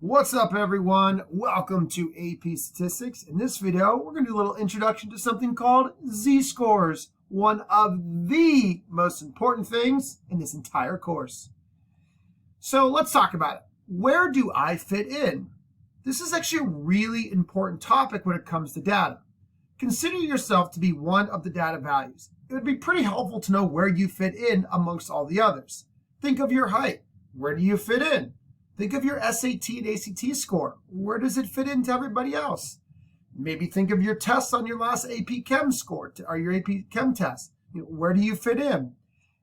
What's up, everyone? Welcome to AP Statistics. In this video, we're going to do a little introduction to something called z-scores, one of the most important things in this entire course. So let's talk about it. Where do I fit in? This is actually a really important topic when it comes to data. Consider yourself to be one of the data values. It would be pretty helpful to know where you fit in amongst all the others. Think of your height. Where do you fit in? Think of your SAT and ACT score. Where does it fit into everybody else? Maybe think of your tests on your last AP Chem score or your AP Chem test. Where do you fit in?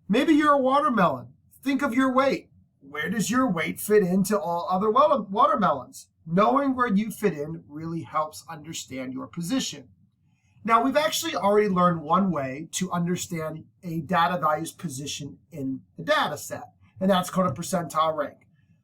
Maybe you're a watermelon. Think of your weight. Where does your weight fit into all other watermelons? Knowing where you fit in really helps understand your position. Now, we've actually already learned one way to understand a data value's position in the data set, and that's called a percentile rank.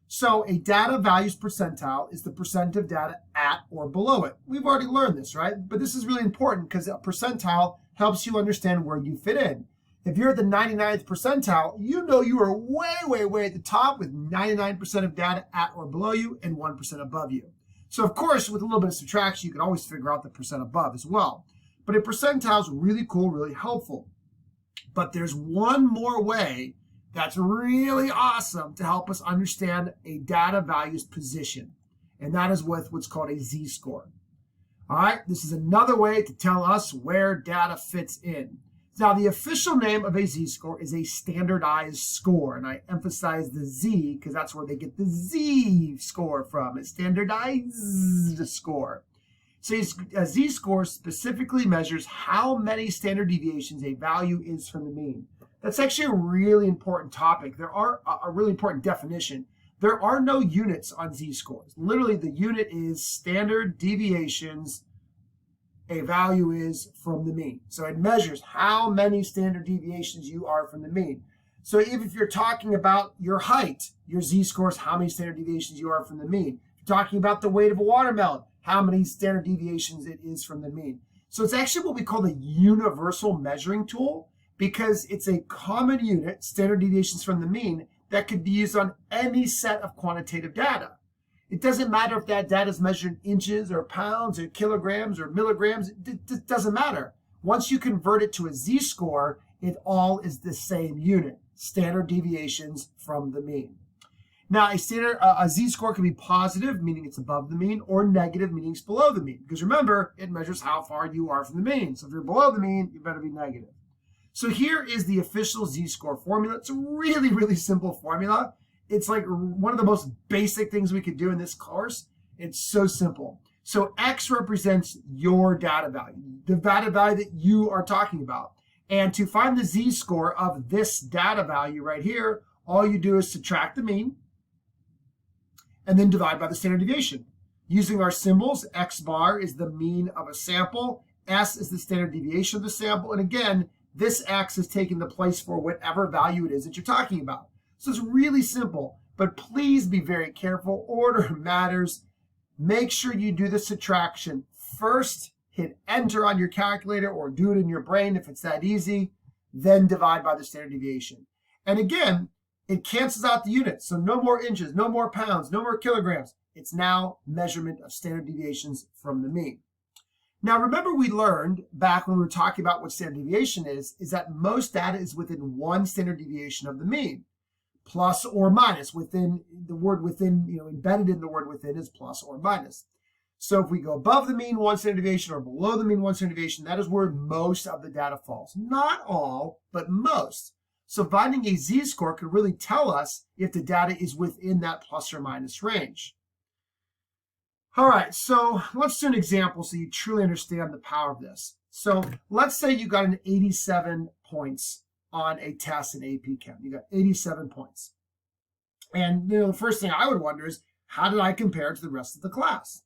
So a data value's percentile is the percent of data at or below it. We've already learned this, right? But this is really important because a percentile helps you understand where you fit in. If you're at the 99th percentile, you know you are way at the top with 99% of data at or below you and 1% above you. So of course, with a little bit of subtraction, you can always figure out the percent above as well. But a percentile is really cool, really helpful. But there's one more way that's really awesome to help us understand a data value's position, and that is with what's called a z-score. All right, this is another way to tell us where data fits in. Now, the official name of a z-score is a standardized score, and I emphasize the z because that's where they get the z-score from, a standardized score. So a z-score specifically measures how many standard deviations a value is from the mean. That's actually a really important topic. There are a really important definition. There are no units on z-scores. Literally, the unit is standard deviations a value is from the mean. So it measures how many standard deviations you are from the mean. So if you're talking about your height, your z-score is how many standard deviations you are from the mean. If you're talking about the weight of a watermelon, how many standard deviations it is from the mean. So it's actually what we call the universal measuring tool, because it's a common unit, standard deviations from the mean, that could be used on any set of quantitative data. It doesn't matter if that data is measured in inches or pounds or kilograms or milligrams. It doesn't matter. Once you convert it to a z-score, it all is the same unit, standard deviations from the mean. Now, a z-score can be positive, meaning it's above the mean, or negative, meaning it's below the mean. Because remember, it measures how far you are from the mean. So if you're below the mean, you better be negative. So here is the official z-score formula. It's a really simple formula. It's like one of the most basic things we could do in this course. It's so simple. So X represents your data value, the data value that you are talking about. And to find the z-score of this data value right here, all you do is subtract the mean and then divide by the standard deviation. Using our symbols, X bar is the mean of a sample, S is the standard deviation of the sample, and again, this X is taking the place for whatever value it is that you're talking about. So it's really simple, but please be very careful. Order matters. Make sure you do the subtraction first, hit enter on your calculator or do it in your brain if it's that easy, then divide by the standard deviation. And again, it cancels out the units. So no more inches, no more pounds, no more kilograms. It's now measurement of standard deviations from the mean. Now, remember we learned back when we were talking about what standard deviation is that most data is within one standard deviation of the mean, plus or minus. Within the word within, embedded in the word within is plus or minus. So if we go above the mean one standard deviation or below the mean one standard deviation, that is where most of the data falls. Not all, but most. So finding a z-score could really tell us if the data is within that plus or minus range. All right, so let's do an example so you truly understand the power of this. So let's say you got an 87 points on a test in AP Chem. You got 87 points. And the first thing I would wonder is, how did I compare to the rest of the class?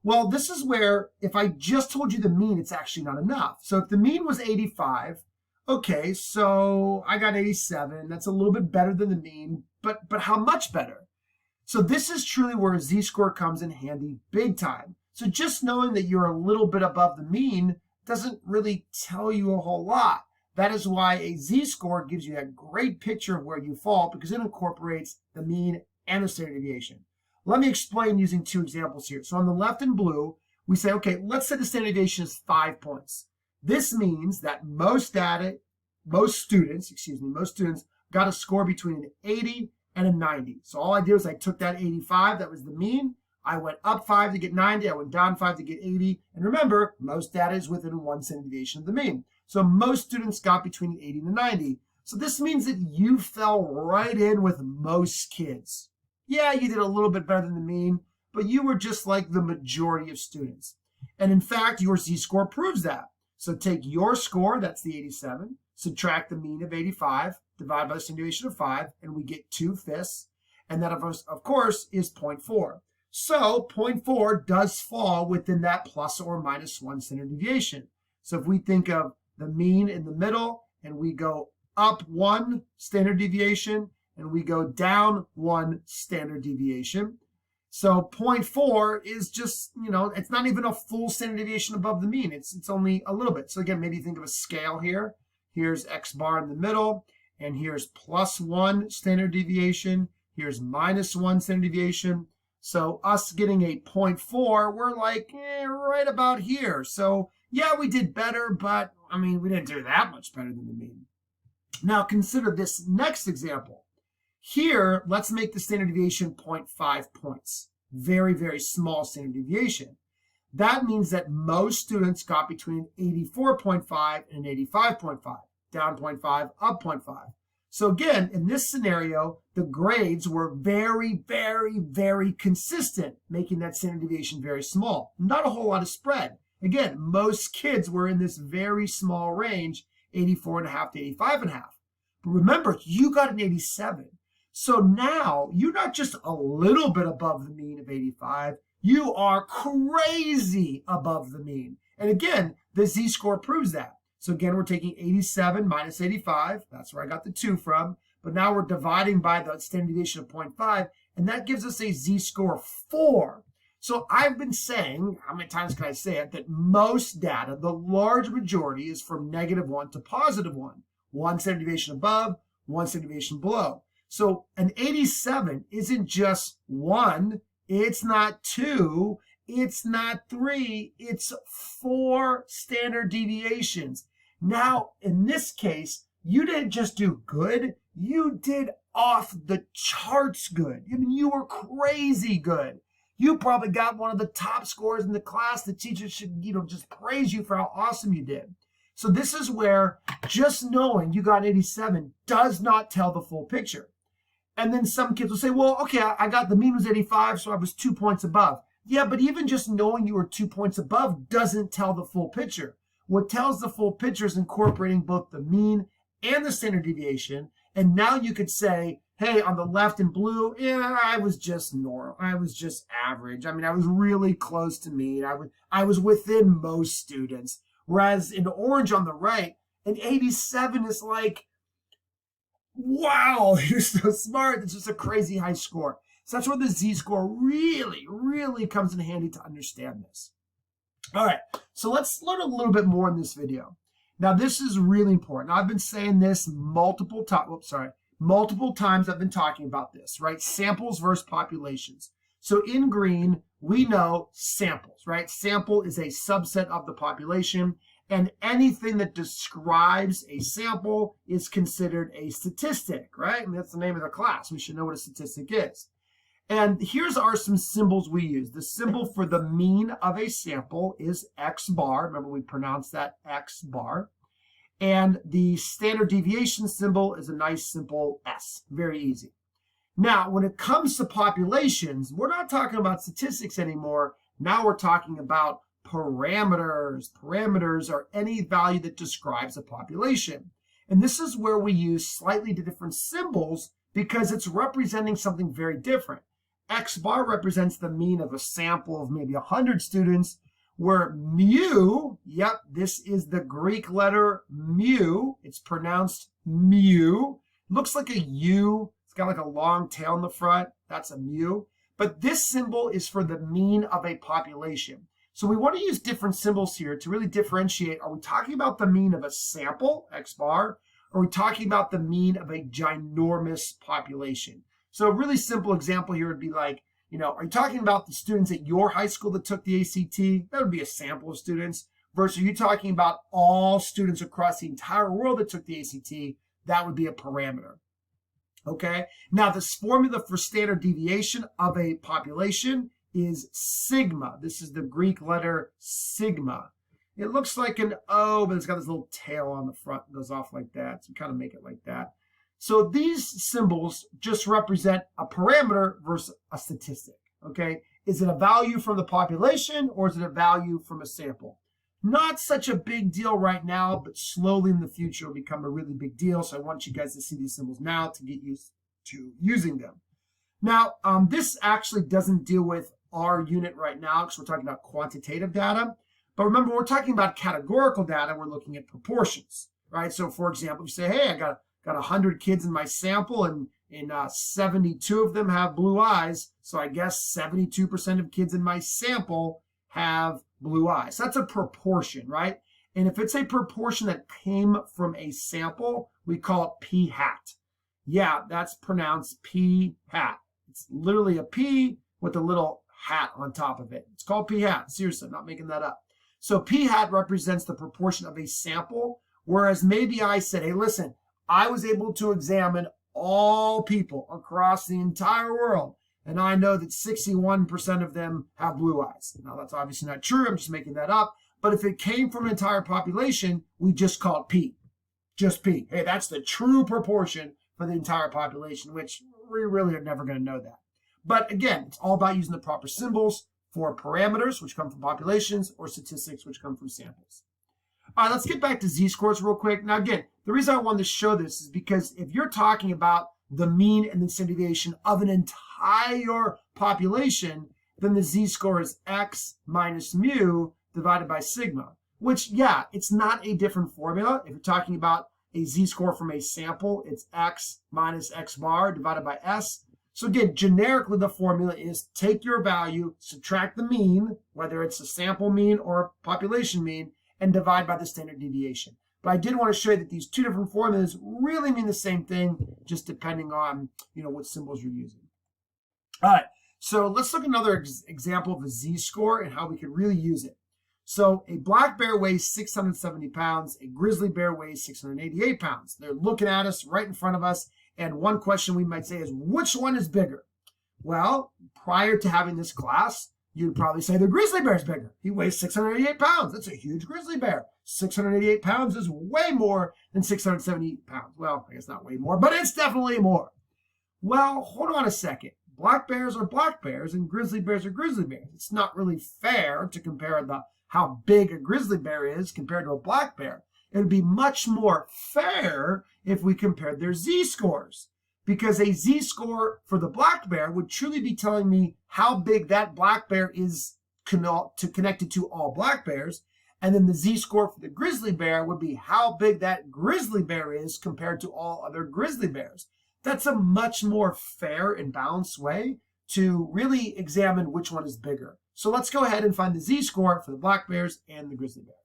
Well, this is where if I just told you the mean, it's actually not enough. So if the mean was 85, okay, so I got 87. That's a little bit better than the mean, but how much better? So this is truly where a z-score comes in handy big time. So just knowing that you're a little bit above the mean doesn't really tell you a whole lot. That is why a z-score gives you a great picture of where you fall, because it incorporates the mean and the standard deviation. Let me explain using two examples here. So on the left in blue, we say, okay, let's say the standard deviation is 5 points. This means that most students got a score between an 80 and a 90. So all I did was I took that 85, that was the mean. I went up 5 to get 90. I went down 5 to get 80. And remember, most data is within 1 standard deviation of the mean. So most students got between 80 and 90. So this means that you fell right in with most kids. Yeah, you did a little bit better than the mean, but you were just like the majority of students. And in fact, your z-score proves that. So take your score, that's the 87, subtract the mean of 85, divide by the standard deviation of 5, and we get 2/5. And that, of course, is 0.4. So 0.4 does fall within that plus or minus 1 standard deviation. So if we think of the mean in the middle, and we go up 1 standard deviation, and we go down 1 standard deviation. So 0.4 is just, it's not even a full standard deviation above the mean. It's only a little bit. So again, maybe think of a scale here. Here's X bar in the middle, and here's plus 1 standard deviation. Here's minus 1 standard deviation. So us getting a 0.4, we're like right about here. So yeah, we did better, but we didn't do that much better than the mean. Now consider this next example. Here, let's make the standard deviation 0.5 points. Very, very small standard deviation. That means that most students got between 84.5 and 85.5. Down 0.5, up 0.5. So again, in this scenario, the grades were very, very, very consistent, making that standard deviation very small. Not a whole lot of spread. Again, most kids were in this very small range, 84.5 to 85.5. But remember, you got an 87. So now you're not just a little bit above the mean of 85, you are crazy above the mean. And again, the z-score proves that. So again, we're taking 87 minus 85. That's where I got the 2 from. But now we're dividing by the standard deviation of 0.5, and that gives us a z-score of 4. So I've been saying, how many times can I say it, that most data, the large majority, is from -1 to +1. 1 standard deviation above, 1 standard deviation below. So an 87 isn't just 1, it's not 2, it's not 3, it's 4 standard deviations. Now, in this case, you didn't just do good, you did off the charts good. You were crazy good. You probably got one of the top scores in the class. The teacher should, just praise you for how awesome you did. So this is where just knowing you got 87 does not tell the full picture. And then some kids will say, well, okay, I got the mean was 85, so I was 2 points above. Yeah, but even just knowing you were 2 points above doesn't tell the full picture. What tells the full picture is incorporating both the mean and the standard deviation. And now you could say, hey, on the left in blue, yeah, I was just normal. I was just average. I was really close to mean. I was within most students. Whereas in orange on the right, an 87 is like, wow, you're so smart. It's just a crazy high score. So that's where the z-score really, really comes in handy to understand this. All right, so let's learn a little bit more in this video. Now, this is really important. I've been saying this multiple times. Multiple times I've been talking about this, right? Samples versus populations. So in green, we know samples, right? Sample is a subset of the population, and anything that describes a sample is considered a statistic, right? That's the name of the class. We should know what a statistic is. And here's some symbols we use. The symbol for the mean of a sample is X bar. Remember, we pronounced that X bar. And the standard deviation symbol is a nice simple S. Very easy. Now, when it comes to populations, we're not talking about statistics anymore. Now we're talking about parameters. Parameters are any value that describes a population. And this is where we use slightly different symbols because it's representing something very different. X bar represents the mean of a sample of maybe 100 students, where mu, yep, this is the Greek letter mu. It's pronounced mu. Looks like a U. It's got like a long tail in the front. That's a mu. But this symbol is for the mean of a population. So we want to use different symbols here to really differentiate. Are we talking about the mean of a sample, X bar? Or are we talking about the mean of a ginormous population? So a really simple example here would be like, Are you talking about the students at your high school that took the ACT? That would be a sample of students. Versus are you talking about all students across the entire world that took the ACT? That would be a parameter. Okay, now this formula for standard deviation of a population is sigma. This is the Greek letter sigma. It looks like an O, but it's got this little tail on the front. It goes off like that, so kind of make it like that. So these symbols just represent a parameter versus a statistic. Okay, is it a value from the population or is it a value from a sample? Not such a big deal right now, but slowly in the future will become a really big deal. So I want you guys to see these symbols now to get used to using them. Now, this actually doesn't deal with our unit right now because we're talking about quantitative data. But remember, we're talking about categorical data. We're looking at proportions, right? So for example, you say, hey, I got 100 kids in my sample and 72 of them have blue eyes. So I guess 72% of kids in my sample have blue eyes. That's a proportion, right? And if it's a proportion that came from a sample, we call it p hat. Yeah, that's pronounced p hat. It's literally a p with a little hat on top of it. It's called p hat. Seriously, I'm not making that up. So p hat represents the proportion of a sample, whereas maybe I said, hey, listen, I was able to examine all people across the entire world, and I know that 61% of them have blue eyes. Now, that's obviously not true. I'm just making that up. But if it came from an entire population, we just call it P. Just P. Hey, that's the true proportion for the entire population, which we really are never going to know that. But again, it's all about using the proper symbols for parameters, which come from populations, or statistics, which come from samples. All right, let's get back to z-scores real quick. Now, again, the reason I wanted to show this is because if you're talking about the mean and the standard deviation of an entire population, then the z-score is x minus mu divided by sigma, which, yeah, it's not a different formula. If you're talking about a z-score from a sample, it's x minus x bar divided by s. So again, generically, the formula is take your value, subtract the mean, whether it's a sample mean or a population mean, and divide by the standard deviation. But I did want to show you that these two different formulas really mean the same thing, just depending on, what symbols you're using. All right, so let's look at another example of a z-score and how we can really use it. So a black bear weighs 670 pounds, a grizzly bear weighs 688 pounds. They're looking at us right in front of us, and one question we might say is, which one is bigger? Well, prior to having this class, you'd probably say the grizzly bear is bigger. He weighs 688 pounds. That's a huge grizzly bear. 688 pounds is way more than 670 pounds. Well, I guess not way more, but it's definitely more. Well, hold on a second. Black bears are black bears and grizzly bears are grizzly bears. It's not really fair to compare how big a grizzly bear is compared to a black bear. It would be much more fair if we compared their z-scores, because a z-score for the black bear would truly be telling me how big that black bear is connected to all black bears, and then the z-score for the grizzly bear would be how big that grizzly bear is compared to all other grizzly bears. That's a much more fair and balanced way to really examine which one is bigger. So let's go ahead and find the z-score for the black bears and the grizzly bear.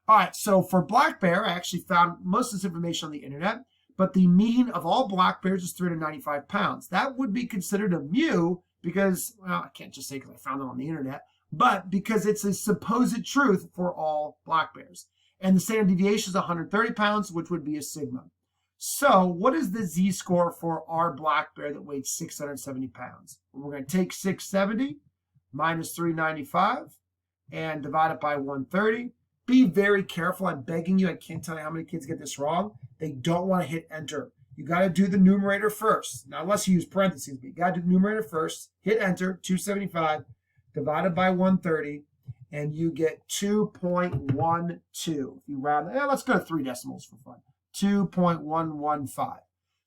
All right, so for black bear, I actually found most of this information on the internet, but the mean of all black bears is 395 pounds. That would be considered a mu because, well, I can't just say because I found it on the internet, but because it's a supposed truth for all black bears. And the standard deviation is 130 pounds, which would be a sigma. So what is the z-score for our black bear that weighed 670 pounds? We're going to take 670 minus 395 and divide it by 130. Be very careful. I'm begging you. I can't tell you how many kids get this wrong. They don't want to hit enter. You got to do the numerator first. Now, unless you use parentheses, but you got to do the numerator first. Hit enter, 275 divided by 130, and you get 2.12. If you round, let's go to 3 decimals for fun. 2.115.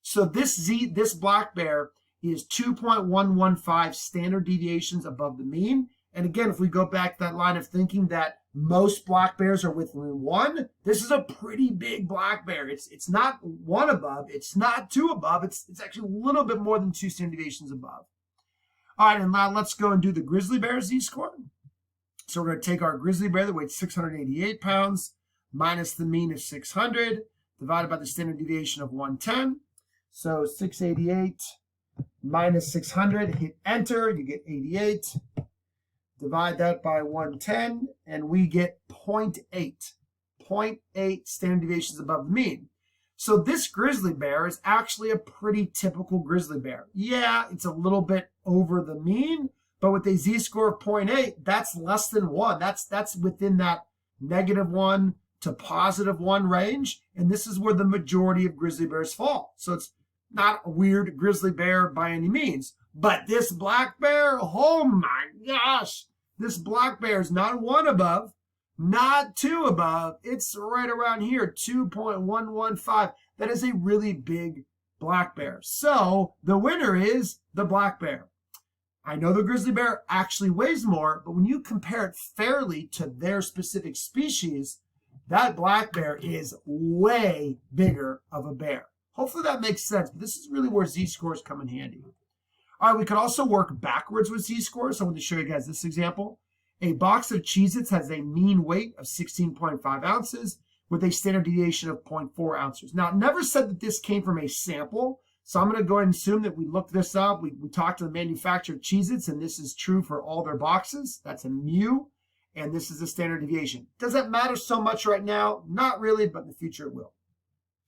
So this black bear is 2.115 standard deviations above the mean. And again, if we go back to that line of thinking that most black bears are within 1, this is a pretty big black bear. It's not 1 above, it's not 2 above, it's actually a little bit more than 2 standard deviations above. All right, and now let's go and do the grizzly bear z-score. So we're going to take our grizzly bear that weighed 688 pounds minus the mean of 600 divided by the standard deviation of 110. So 688 minus 600, hit enter, you get 88. Divide that by 110, and we get 0.8. 0.8 standard deviations above the mean. So this grizzly bear is actually a pretty typical grizzly bear. Yeah, it's a little bit over the mean, but with a z-score of 0.8, that's less than 1. That's within that -1 to +1 range, and this is where the majority of grizzly bears fall. So it's not a weird grizzly bear by any means. But this black bear, oh my gosh, this black bear is not 1 above, not 2 above. It's right around here, 2.115. That is a really big black bear. So the winner is the black bear. I know the grizzly bear actually weighs more, but when you compare it fairly to their specific species, that black bear is way bigger of a bear. Hopefully that makes sense, but this is really where z-scores come in handy. All right, we could also work backwards with z-scores. So I want to show you guys this example. A box of Cheez-Its has a mean weight of 16.5 ounces with a standard deviation of 0.4 ounces. Now, it never said that this came from a sample, so I'm going to go ahead and assume that we looked this up. We talked to the manufacturer of Cheez-Its, and this is true for all their boxes. That's a mu, and this is the standard deviation. Does that matter so much right now? Not really, but in the future it will.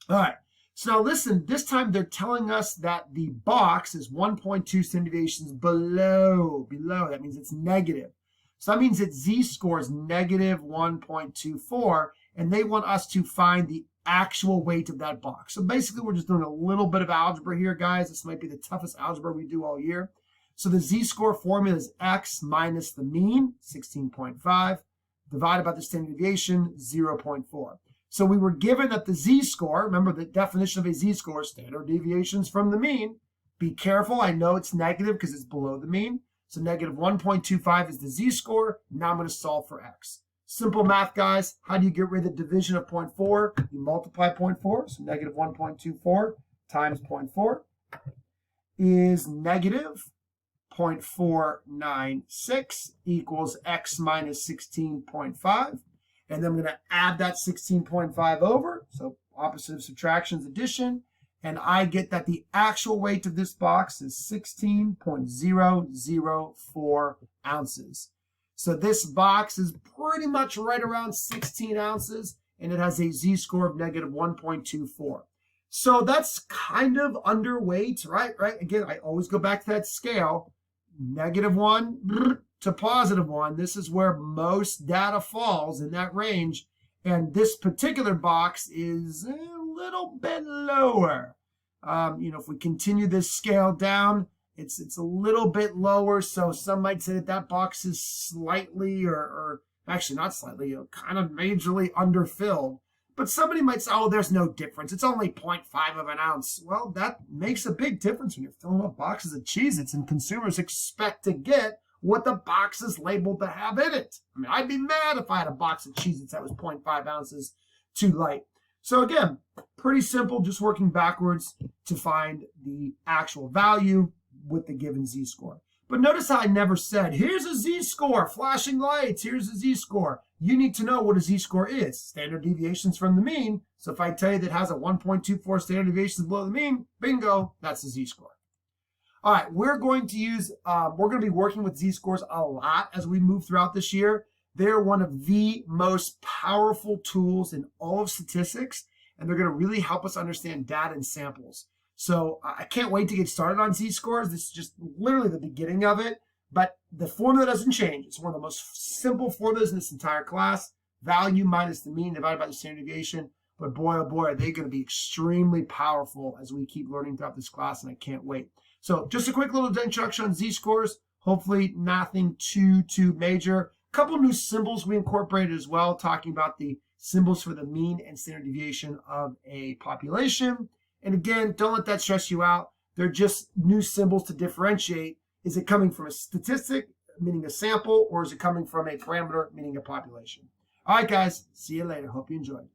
All right. So now listen, this time they're telling us that the box is 1.2 standard deviations below. That means it's negative. So that means its z-score is -1.24, and they want us to find the actual weight of that box. So basically, we're just doing a little bit of algebra here, guys. This might be the toughest algebra we do all year. So the z-score formula is x minus the mean, 16.5, divided by the standard deviation, 0.4. So we were given that the z-score, remember the definition of a z-score, standard deviations from the mean. Be careful, I know it's negative because it's below the mean. So -1.25 is the z-score. Now I'm going to solve for x. Simple math, guys. How do you get rid of the division of 0.4? You multiply 0.4, so -1.24 times 0.4 is -0.496 equals x minus 16.5. And then I'm going to add that 16.5 over. So opposite of subtraction is addition. And I get that the actual weight of this box is 16.004 ounces. So this box is pretty much right around 16 ounces, and it has a z-score of -1.24. So that's kind of underweight, right? Again, I always go back to that scale. -1 to +1. This is where most data falls in that range. And this particular box is a little bit lower. If we continue this scale down, it's a little bit lower. So some might say that box is slightly, or actually not slightly, kind of majorly underfilled. But somebody might say, oh, there's no difference. It's only 0.5 of an ounce. Well, that makes a big difference when you're filling up boxes of Cheez-Its, and consumers expect to get what the box is labeled to have in it. I mean, I'd be mad if I had a box of Cheez-Its that was 0.5 ounces too light. So again, pretty simple, just working backwards to find the actual value with the given z-score. But notice how I never said, here's a z-score, flashing lights, here's a z-score. You need to know what a z-score is. Standard deviations from the mean. So if I tell you that it has a 1.24 standard deviations below the mean, bingo, that's a z-score. All right, we're going to be working with z-scores a lot as we move throughout this year. They're one of the most powerful tools in all of statistics, and they're going to really help us understand data and samples. So I can't wait to get started on z-scores. This is just literally the beginning of it, but the formula doesn't change. It's one of the most simple formulas in this entire class. Value minus the mean divided by the standard deviation. But boy, oh boy, are they going to be extremely powerful as we keep learning throughout this class, and I can't wait. So just a quick little introduction on z-scores. Hopefully nothing too major. A couple new symbols we incorporated as well, talking about the symbols for the mean and standard deviation of a population. And again, don't let that stress you out. They're just new symbols to differentiate. Is it coming from a statistic, meaning a sample, or is it coming from a parameter, meaning a population? All right, guys. See you later. Hope you enjoyed.